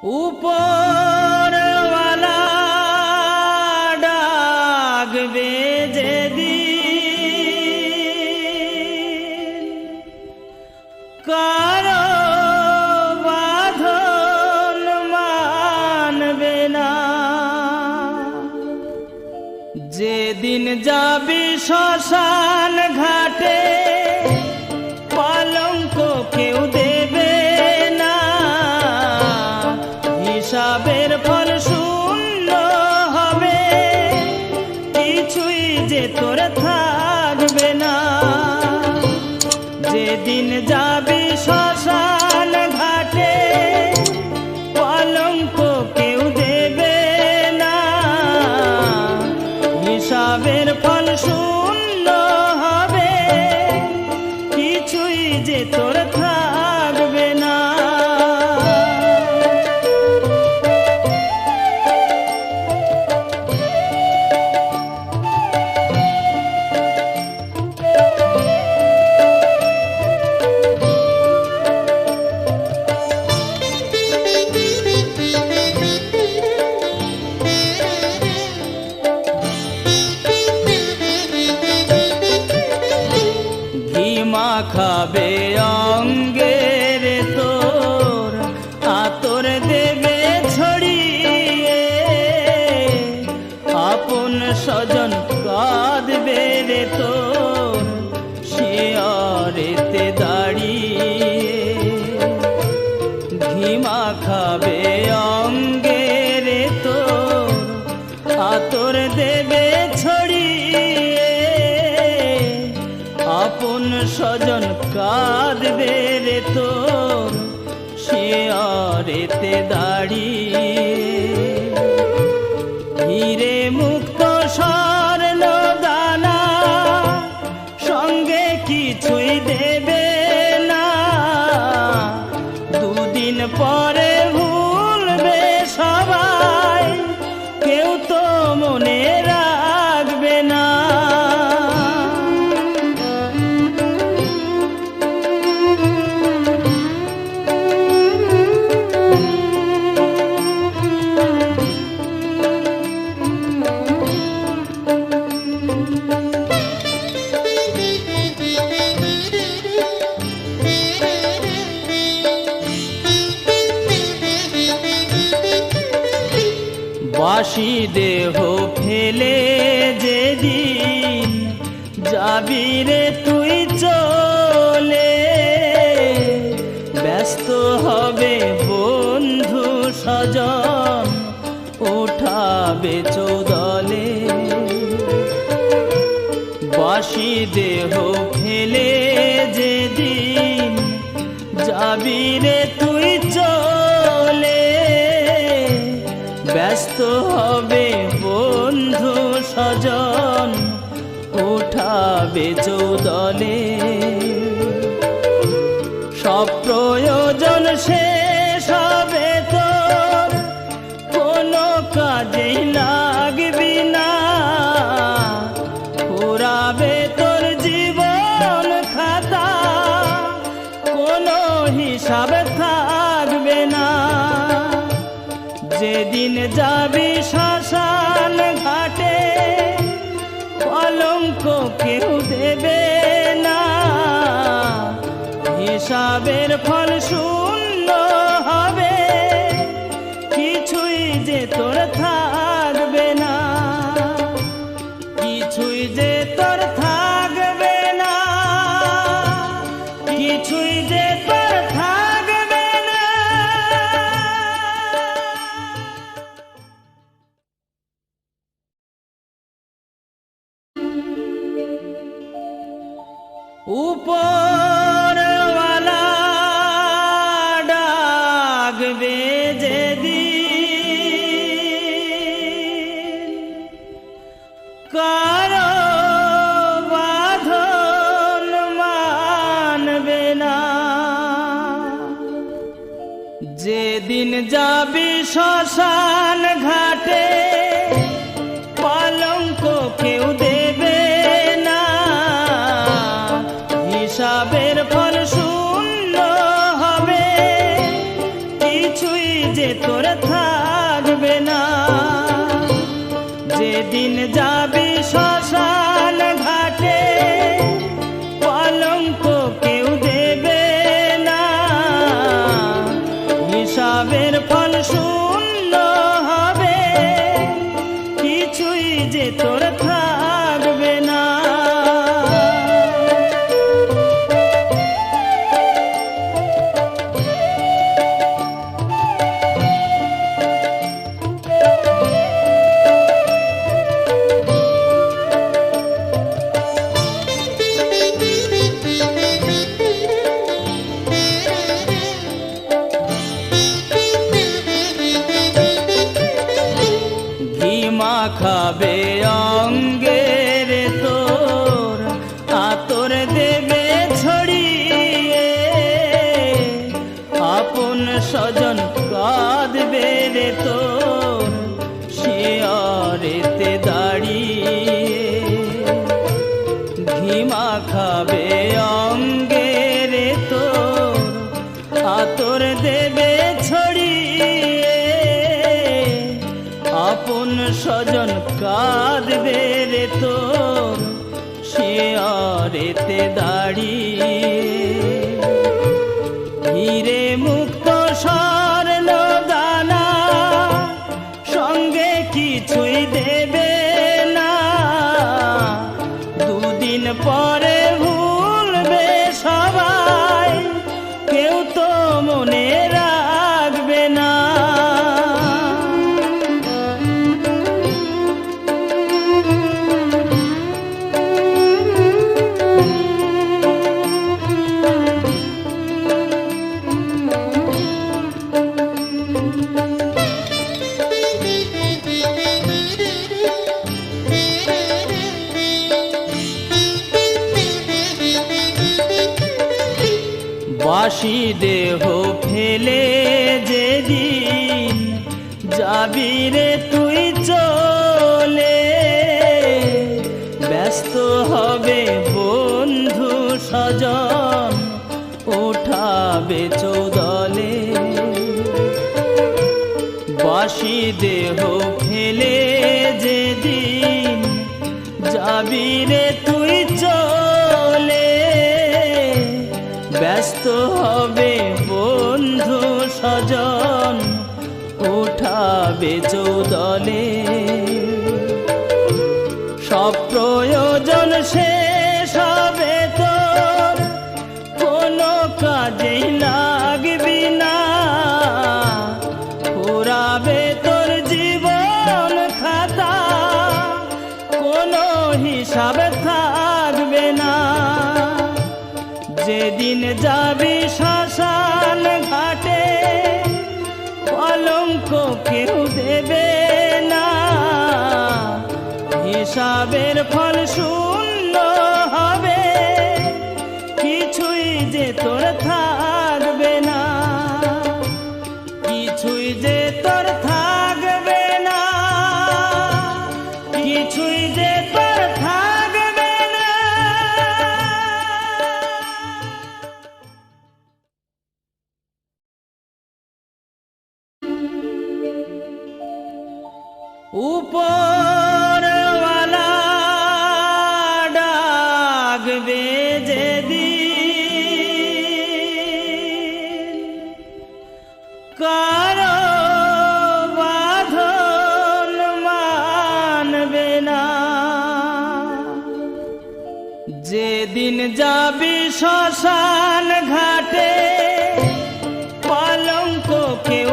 উপরওয়ালা ডাকবে যেদিন কারো বাঁধন মানবে না, যেদিন যাবি শ্মশান ঘাটে কলঙ্ক কেউ দেবে না, হিসাবের ফল শূন্য হবে, কিছুই যে তোর থাকবে না। যেদিন যাবি শ্মশান ঘাটে কলঙ্ক কেউ দেবে না, হিসাবের ফল শূন্য হবে, কিছুই যে তোর থাকবে না। খাবে অঙ্গের তোর আতর দেবে ছড়িয়ে, আপন স্বজন কাঁদবে রে তোর শিয়রেতে দাঁড়িয়ে। ঘিমা খাবে অঙ্গের তোর আতর দেবে ছড়িয়ে, আপন স্বজন কাঁদবে রে তোর শিয়রেতে দাঁড়িয়ে। হীরে মুক্ত স্বর্ণ দানা সঙ্গে কিছুই দেবে না, দুদিন পরে ভুলবে সবাই, কেউ তো মনে রাখবে না। বাসি দেহ ফেলে যেদিন যাবি রে তুই চলে, ব্যস্ত হবে বন্ধু স্বজন উঠাবে চৌদলে। বাসি দেহ ফেলে যেদিন যাবি রে তুই চলে, ব্যস্ত হবে বন্ধু স্বজন উঠাবে চৌদলে। সব প্রয়োজন শেষ হবে তোর, কোনো কাজেই লাগবি না, পুরাবে তোর জীবন খাতা, কোনো হিসাব থাকবে না। যেদিন যাবি শ্মশান ঘাটে কলঙ্ক কেউ দেবে না, হিসাবের ফল শূন্য হবে, কিছুই যে তোর থাকবে না, কিছুই যে তোর থাকবে না, কিছুই যে তোর থাকবে না। উপরওয়ালা ডাকবে যেদিন কারো বাঁধন মানবে না, যেদিন যাবি শ্মশান ঘাটে কলঙ্ক কেউ দেবে না, হিসাবের ফল শূন্য হবে, কিছুই যে তোর যেদিন যাবি শ্মশান ঘাটে কলঙ্ক কেউ দেবে না, হিসাবের ফল শূন্য হবে, কিছুই যে তোর থাকবে না। খাবে অঙ্গের তোর আতর দেবে ছড়িয়ে, আপন স্বজন কাঁদবে রে তোর শিয়রেতে দাঁড়িয়ে। ঘিমা খাবে অঙ্গের তোর আতর দেবে ছড়িয়ে, আপন স্বজন কাঁদবে রে তোর শিয়রেতে দাঁড়িয়ে। হীরে মুক্ত স্বর্ণ দানা সঙ্গে কিছুই দেবে না, দুদিন পরে ভুলবে সবাই, কেউ তো মনে রাখবে না। বাসি দেহ ফেলে যেদিন যাবি রে তুই চলে, ব্যস্ত হবে বন্ধু স্বজন ওঠাবে চৌদলে। বাসি দেহ ফেলে যেদিন যাবি রে তুই চলে, ব্যস্ত হবে বন্ধু স্বজন উঠাবে চৌদলে। সব প্রয়োজন শেষ হবে তোর, কোনো কাজেই লাগবি না, ফুরাবে তোর জীবন খাতা, কোনো হিসাব থাকবে না। যেদিন যাবি শ্মশান ঘাটে কলঙ্ক কেউ দেবে না, হিসাবের ফল শূন্য হবে, কিছুই যে তোর থাকবে না, কিছুই যে তোর থাকবে না, কিছুই যে তোর থাকবে না। উপরওয়ালা ডাকবে যেদিন, কারো বাঁধন মানবে না। যেদিন যাবি শ্মশান ঘাটে কলঙ্ক কেউ